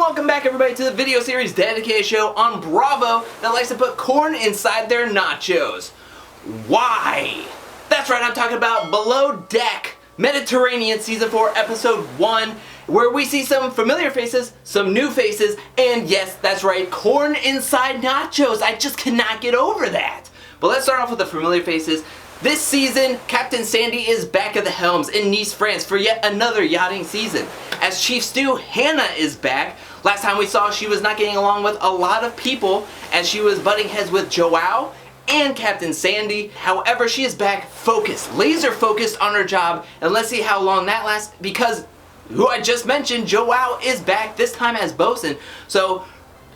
welcome back everybody to the video series dedicated show on Bravo that likes to put corn inside their nachos. Why? That's right, I'm talking about Below Deck Mediterranean Season 4 Episode 1, where we see some familiar faces, some new faces, and yes, that's right, corn inside nachos. I just cannot get over that. But let's start off with the familiar faces. This season, Captain Sandy is back at the helms in Nice, France for yet another yachting season. As Chief Stew, Hannah is back. Last time we saw she was not getting along with a lot of people as she was butting heads with Joao and Captain Sandy. However, she is back focused, laser focused on her job, and let's see how long that lasts because who I just mentioned, Joao is back, this time as bosun. So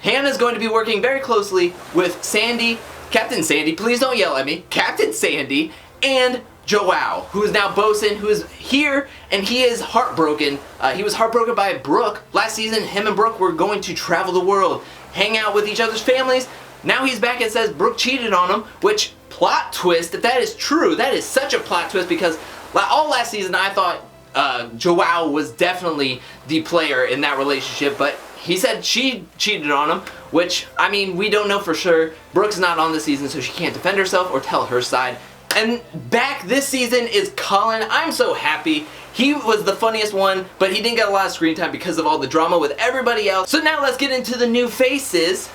Hannah's going to be working very closely with Sandy, Captain Sandy, please don't yell at me, Captain Sandy, and Joao, who is now bosun, who is here, and he is heartbroken. He was heartbroken by Brooke. Last season, him and Brooke were going to travel the world, hang out with each other's families. Now he's back and says Brooke cheated on him, which, plot twist, if that is true, that is such a plot twist because all last season I thought Joao was definitely the player in that relationship, but he said she cheated on him, which, I mean, we don't know for sure. Brooke's not on the season, so she can't defend herself or tell her side. And back this season is Colin. I'm so happy. He was the funniest one, but he didn't get a lot of screen time because of all the drama with everybody else. So now let's get into the new faces.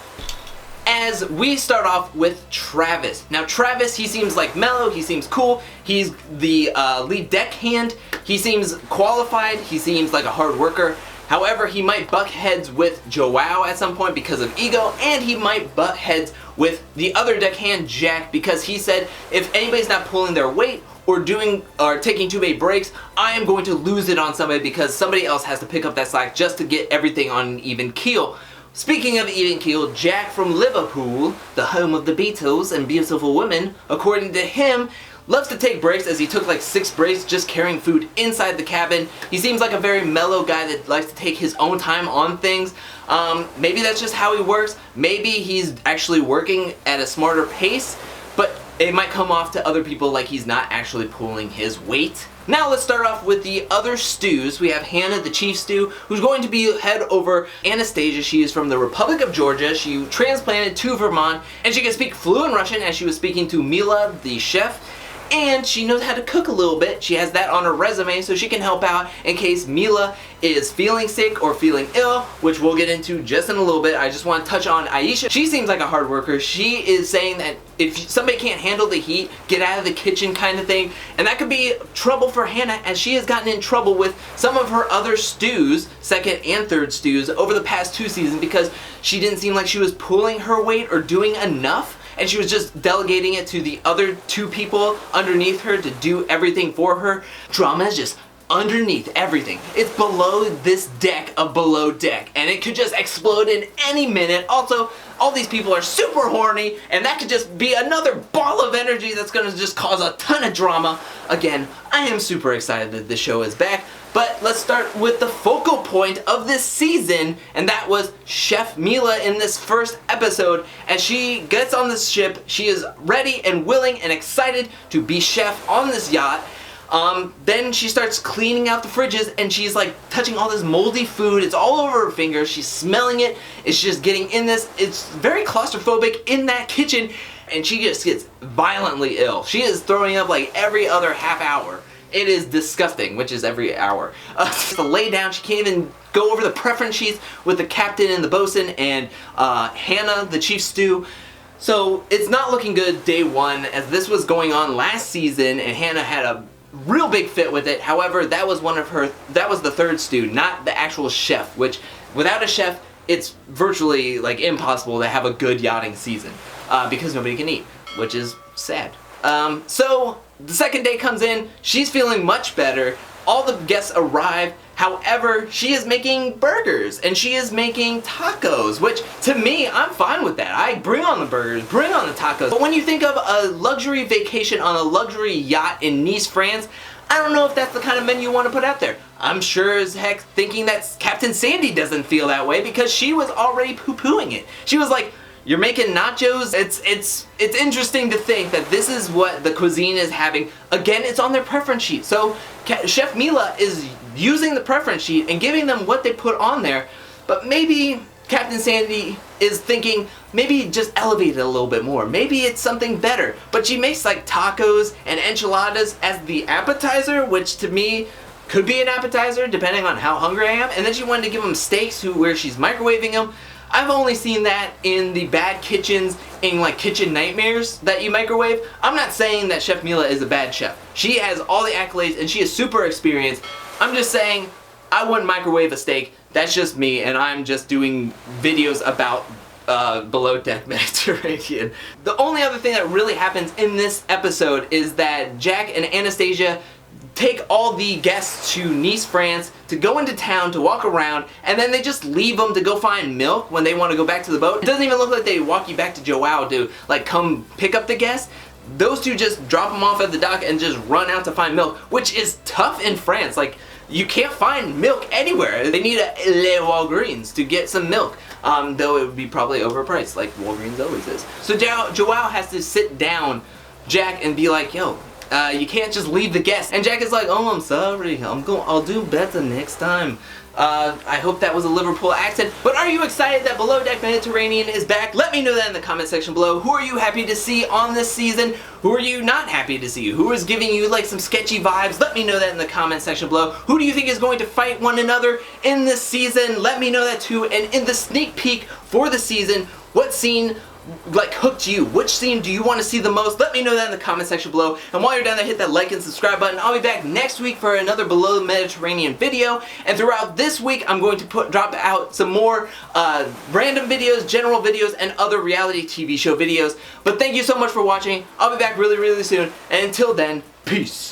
As we start off with Travis. Now Travis, he seems like mellow, he seems cool, he's the lead deckhand, he seems qualified, he seems like a hard worker. However, he might butt heads with Joao at some point because of ego, and he might butt heads with the other deckhand, Jack, because he said if anybody's not pulling their weight or taking too many breaks, I am going to lose it on somebody because somebody else has to pick up that slack just to get everything on an even keel. Speaking of even keel, Jack from Liverpool, the home of the Beatles and beautiful women, according to him, loves to take breaks as he took like 6 breaks just carrying food inside the cabin. He seems like a very mellow guy that likes to take his own time on things. Maybe that's just how he works. Maybe he's actually working at a smarter pace, but it might come off to other people like he's not actually pulling his weight. Now let's start off with the other stews. We have Hannah, the Chief Stew, who's going to be head over Anastasia. She is from the Republic of Georgia. She transplanted to Vermont, and she can speak fluent Russian as she was speaking to Mila, the chef. And she knows how to cook a little bit. She has that on her resume so she can help out in case Mila is feeling sick or feeling ill, which we'll get into just in a little bit. I just want to touch on Aesha. She seems like a hard worker. She is saying that if somebody can't handle the heat, get out of the kitchen kind of thing. And that could be trouble for Hannah as she has gotten in trouble with some of her other stews, second and third stews, over the past 2 seasons because she didn't seem like she was pulling her weight or doing enough. And she was just delegating it to the other 2 people underneath her to do everything for her. Drama is just underneath everything. It's below this deck of Below Deck, and it could just explode in any minute. Also, all these people are super horny, and that could just be another ball of energy that's gonna just cause a ton of drama. Again, I am super excited that this show is back. But let's start with the focal point of this season, and that was Chef Mila in this first episode. As she gets on this ship, she is ready and willing and excited to be chef on this yacht. Then she starts cleaning out the fridges and she's like touching all this moldy food. It's all over her fingers. She's smelling it. It's just getting in this. It's very claustrophobic in that kitchen, and she just gets violently ill. She is throwing up like every other half hour. It is disgusting, which is every hour. To lay down, she can't even go over the preference sheets with the captain and the bosun and Hannah, the Chief Stew. So it's not looking good day 1 as this was going on last season and Hannah had a real big fit with it. However, that was the third stew, not the actual chef, which without a chef, it's virtually like impossible to have a good yachting season because nobody can eat, which is sad. So the second day comes in, she's feeling much better, all the guests arrive, however, she is making burgers and she is making tacos, which to me, I'm fine with that. I bring on the burgers, bring on the tacos. But when you think of a luxury vacation on a luxury yacht in Nice, France, I don't know if that's the kind of menu you want to put out there. I'm sure as heck thinking that Captain Sandy doesn't feel that way because she was already poo-pooing it. She was like, you're making nachos. It's interesting to think that this is what the cuisine is having. Again, it's on their preference sheet. So Chef Mila is using the preference sheet and giving them what they put on there. but maybe Captain Sandy is thinking, maybe just elevate it a little bit more. Maybe it's something better. But she makes like tacos and enchiladas as the appetizer, which to me could be an appetizer depending on how hungry I am. And then she wanted to give them steaks where she's microwaving them. I've only seen that in the bad kitchens, in like kitchen nightmares that you microwave. I'm not saying that Chef Mila is a bad chef. She has all the accolades and she is super experienced. I'm just saying I wouldn't microwave a steak. That's just me, and I'm just doing videos about Below Deck Mediterranean. The only other thing that really happens in this episode is that Jack and Anastasia take all the guests to Nice, France to go into town to walk around, and then they just leave them to go find milk when they want to go back to the boat. It doesn't even look like they walk you back to Joao to like come pick up the guests. Those two just drop them off at the dock and just run out to find milk, which is tough in France. Like, you can't find milk anywhere. They need a Le Walgreens to get some milk, though it would be probably overpriced, like Walgreens always is. So Joao has to sit down Jack and be like, yo, you can't just leave the guests. And Jack is like, oh, I'm sorry. I'll do better next time. I hope that was a Liverpool accent. But are you excited that Below Deck Mediterranean is back? Let me know that in the comment section below. Who are you happy to see on this season? Who are you not happy to see? Who is giving you like some sketchy vibes? Let me know that in the comment section below. Who do you think is going to fight one another in this season? Let me know that too. And in the sneak peek for the season, what scene like hooked you? Which scene do you want to see the most? Let me know that in the comment section below. And while you're down there, hit that like and subscribe button. I'll be back next week for another Below the Mediterranean video. And throughout this week, I'm going to drop out some more random videos, general videos, and other reality TV show videos. But thank you so much for watching. I'll be back really, really soon. And until then, peace.